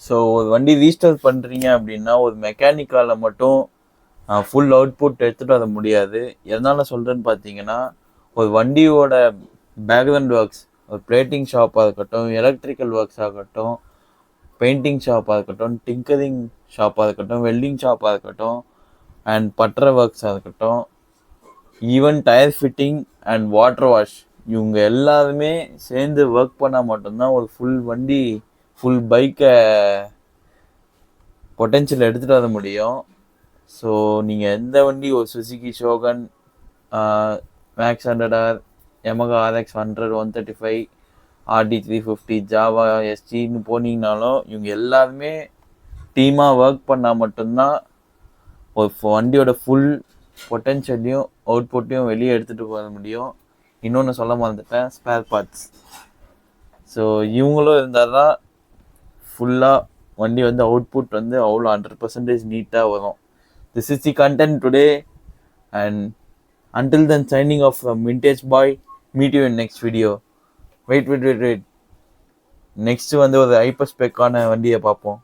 So ஒரு வண்டி restore பண்ணுறீங்க அப்படின்னா ஒரு மெக்கானிக்கால் மட்டும் ஃபுல் அவுட்புட் எடுத்துகிட்டு வர முடியாது. எதனால் சொல்கிறேன்னு பார்த்தீங்கன்னா, ஒரு வண்டியோட பேக்ரவுண்ட் ஒர்க்ஸ், ஒரு பிளேட்டிங் ஷாப்பாக இருக்கட்டும், எலக்ட்ரிக்கல் ஒர்க்ஸ் ஆகட்டும், பெயிண்டிங் ஷாப்பாக இருக்கட்டும், டிங்கரிங் ஷாப்பாக இருக்கட்டும், வெல்டிங் ஷாப்பாக இருக்கட்டும், அண்ட் பட்டற ஒர்க்ஸாக இருக்கட்டும், even tyre fitting and water wash, இவங்க எல்லாருமே சேர்ந்து ஒர்க் பண்ணால் மட்டும்தான் ஒரு ஃபுல் வண்டி, ஃபுல் பைக்கை பொட்டென்ஷியல் எடுத்துகிட்டு வர முடியும். ஸோ நீங்கள் எந்த வண்டி, ஒரு Suzuki Shogun, Max 100R, Yamaha RX 100, 135, RD 350, Jawa எஸ்டின்னு போனீங்கனாலும் இவங்க எல்லாருமே டீமாக ஒர்க் பண்ணால் மட்டும்தான் ஒரு வண்டியோட ஃபுல் பொட்டென்ஷியலையும் அவுட்புட்டையும் வெளியே எடுத்துகிட்டு போக முடியும். இன்னொன்று சொல்ல மறந்துட்டேன், ஸ்பேர் பார்ட்ஸ். ஸோ இவங்களும் இருந்தால் தான் ஃபுல்லாக வண்டி வந்து அவுட்புட் வந்து அவ்வளோ 100% நீட்டாக வரும். This is the content today, and until then signing off from Vintage Boy. Meet you in next video. Wait. Next வந்து ஒரு ஹைப்பர் ஸ்பெக்கான வண்டியை பார்ப்போம்.